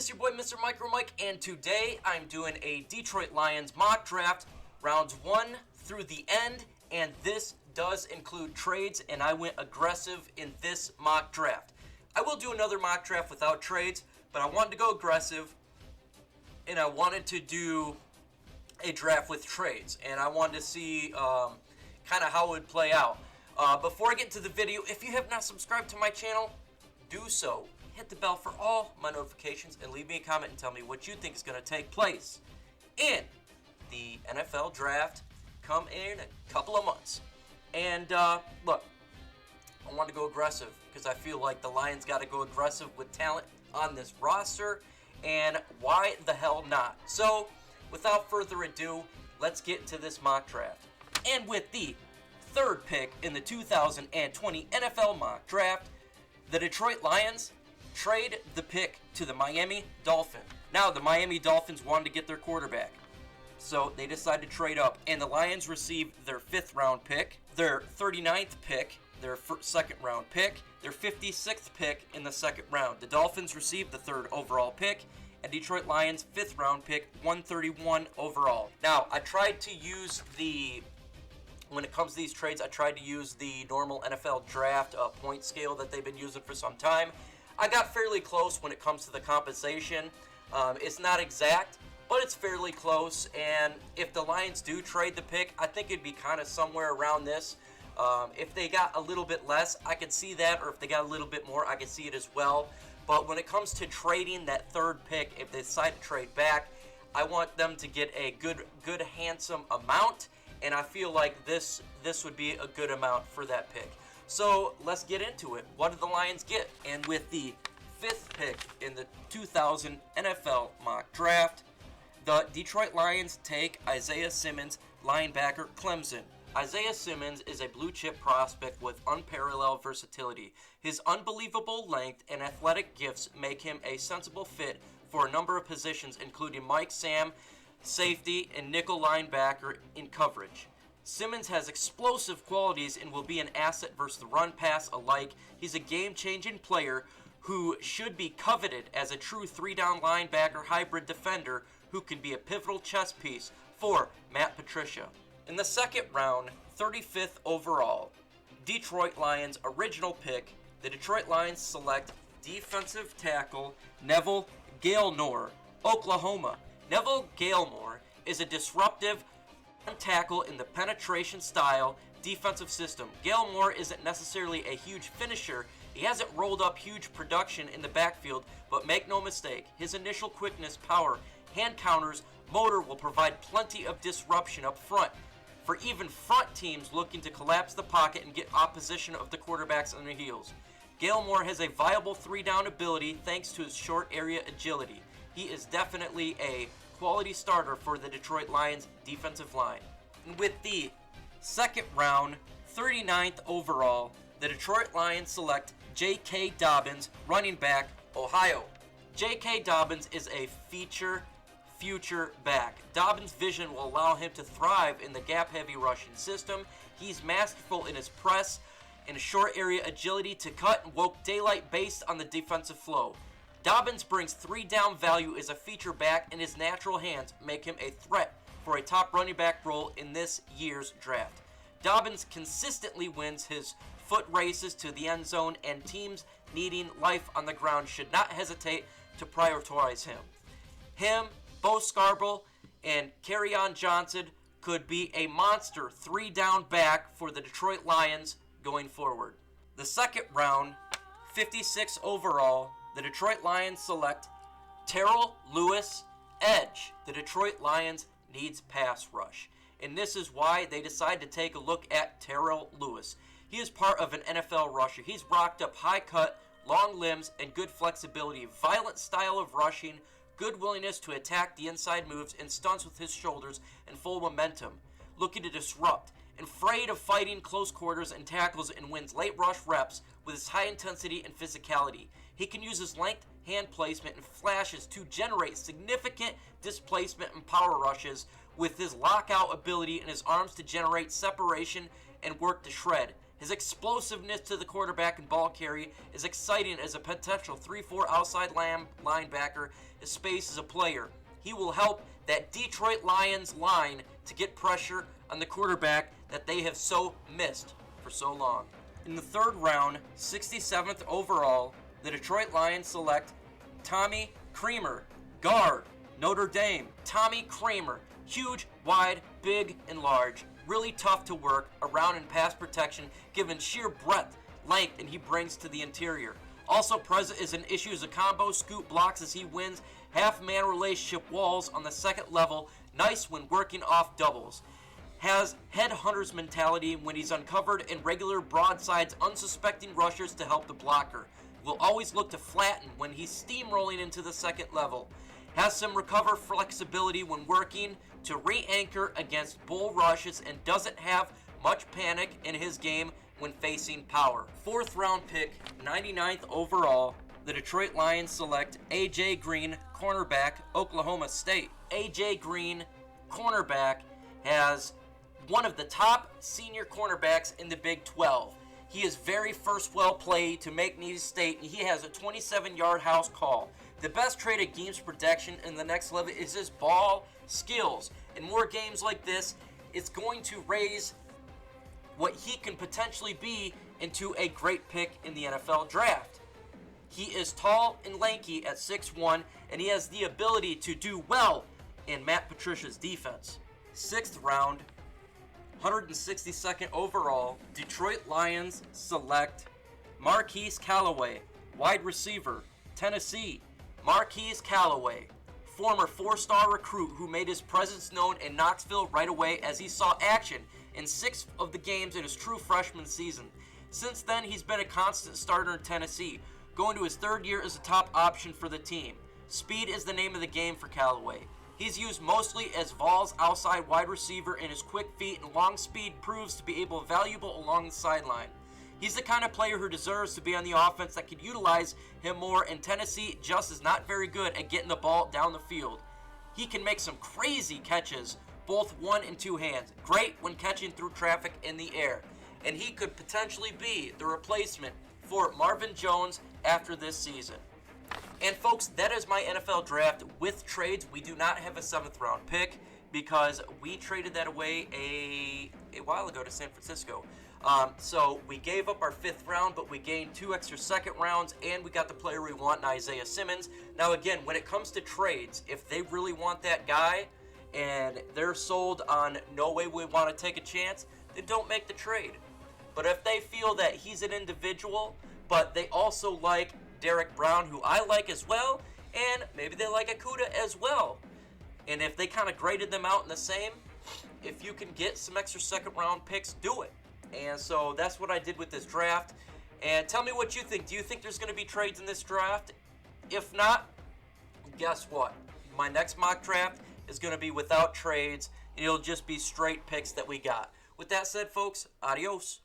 This is your boy Mr. Micro Mike, and today I'm doing a Detroit Lions mock draft, rounds 1 through the end, and this does include trades, and I went aggressive in this mock draft. I will do another mock draft without trades, but I wanted to go aggressive, and I wanted to do a draft with trades, and I wanted to see kind of how it would play out. Before I get into the video, if you have not subscribed to my channel, do so. Hit the bell for all my notifications and leave me a comment and tell me what you think is going to take place in the NFL draft come in a couple of months. And look, I want to go aggressive because I feel like the Lions got to go aggressive with talent on this roster, and why the hell not? So without further ado, let's get into this mock draft. And with the third pick in the 2020 NFL mock draft, the Detroit Lions trade the pick to the Miami Dolphins. Now, the Miami Dolphins wanted to get their quarterback, so they decided to trade up, and the Lions received their 5th round pick, their 39th pick, their second round pick, their 56th pick in the second round. The Dolphins received the 3rd overall pick, and Detroit Lions 5th round pick, 131 overall. Now, I tried to use when it comes to these trades, I tried to use the normal NFL draft point scale that they've been using for some time. I got fairly close when it comes to the compensation. It's not exact, but it's fairly close, and if the Lions do trade the pick, I think it'd be kind of somewhere around this. If they got a little bit less, I could see that, or if they got a little bit more, I could see it as well. But when it comes to trading that 3rd pick, if they decide to trade back, I want them to get a good handsome amount, and I feel like this would be a good amount for that pick. So let's get into it. What did the Lions get? And with the 5th pick in the 2000 NFL mock draft, the Detroit Lions take Isaiah Simmons, linebacker, Clemson. Isaiah Simmons is a blue-chip prospect with unparalleled versatility. His unbelievable length and athletic gifts make him a sensible fit for a number of positions, including Mike Sam, safety, and nickel linebacker in coverage. Simmons has explosive qualities and will be an asset versus the run-pass alike. He's a game-changing player who should be coveted as a true 3-down linebacker hybrid defender who can be a pivotal chess piece for Matt Patricia. In the 2nd round, 35th overall, Detroit Lions original pick, the Detroit Lions select defensive tackle Neville Gallimore, Oklahoma. Neville Gallimore is a disruptive tackle in the penetration style defensive system. Gallimore isn't necessarily a huge finisher. He hasn't rolled up huge production in the backfield, but make no mistake, his initial quickness, power, hand counters, motor will provide plenty of disruption up front for even front teams looking to collapse the pocket and get opposition of the quarterbacks on their heels. Gallimore has a viable 3-down ability thanks to his short area agility. He is definitely a quality starter for the Detroit Lions defensive line. And with the 2nd round, 39th overall, the Detroit Lions select J.K. Dobbins, running back, Ohio. J.K. Dobbins is a future back. Dobbins' vision will allow him to thrive in the gap-heavy rushing system. He's masterful in his press and short area agility to cut and woke daylight based on the defensive flow. Dobbins brings 3-down value as a feature back, and his natural hands make him a threat for a top running back role in this year's draft. Dobbins consistently wins his foot races to the end zone, and teams needing life on the ground should not hesitate to prioritize him. Bo Scarborough, and Kerryon Johnson could be a monster 3-down back for the Detroit Lions going forward. The 2nd round, 56 overall, the Detroit Lions select Terrell Lewis, edge. The Detroit Lions needs pass rush, and this is why they decided to take a look at Terrell Lewis. He is part of an NFL rusher. He's rocked up high cut, long limbs, and good flexibility, violent style of rushing, good willingness to attack the inside moves, and stunts with his shoulders and full momentum, looking to disrupt, and afraid of fighting close quarters and tackles, and wins late rush reps with his high intensity and physicality. He can use his length, hand placement, and flashes to generate significant displacement and power rushes with his lockout ability and his arms to generate separation and work to shred. His explosiveness to the quarterback and ball carry is exciting as a potential 3-4 outside linebacker. His space as a player. He will help that Detroit Lions line to get pressure on the quarterback that they have so missed for so long. In the third round, 67th overall, the Detroit Lions select Tommy Creamer, guard, Notre Dame. Tommy Creamer, huge, wide, big, and large. Really tough to work around in pass protection given sheer breadth, length, and he brings to the interior. Also present is an issue as a combo scoop blocks as he wins half-man relationship walls on the second level. Nice when working off doubles. Has headhunter's mentality when he's uncovered and regular broadsides unsuspecting rushers to help the blocker. Will always look to flatten when he's steamrolling into the second level. Has some recover flexibility when working to re-anchor against bull rushes and doesn't have much panic in his game when facing power. Fourth round pick, 99th overall, the Detroit Lions select A.J. Green, cornerback, Oklahoma State. A.J. Green, cornerback, has one of the top senior cornerbacks in the Big 12. He is very first well played to make Needy State, and he has a 27-yard house call. The best trait of games protection in the next level is his ball skills. In more games like this, it's going to raise what he can potentially be into a great pick in the NFL draft. He is tall and lanky at 6'1", and he has the ability to do well in Matt Patricia's defense. Sixth round, 162nd overall, Detroit Lions select Marquise Callaway, wide receiver, Tennessee. Marquise Callaway, former four-star recruit who made his presence known in Knoxville right away as he saw action in 6 of the games in his true freshman season. Since then, he's been a constant starter in Tennessee, going to his third year as a top option for the team. Speed is the name of the game for Callaway. He's used mostly as Vols' outside wide receiver, and his quick feet and long speed proves to be valuable along the sideline. He's the kind of player who deserves to be on the offense that could utilize him more, and Tennessee just is not very good at getting the ball down the field. He can make some crazy catches, both one and two hands. Great when catching through traffic in the air. And he could potentially be the replacement for Marvin Jones after this season. And folks, that is my NFL draft with trades. We do not have a 7th round pick because we traded that away a while ago to San Francisco. So we gave up our 5th round, but we gained 2 extra second rounds, and we got the player we want in Isaiah Simmons. Now again, when it comes to trades, if they really want that guy and they're sold on no way we want to take a chance, then don't make the trade. But if they feel that he's an individual, but they also like Derek Brown, who I like as well, and maybe they like Akuda as well, and if they kind of graded them out in the same, if you can get some extra second round picks, do it. And so that's what I did with this draft. And tell me what you think. Do you think there's going to be trades in this draft? If not, guess what? My next mock draft is going to be without trades. It'll just be straight picks that we got. With that said, folks, adios.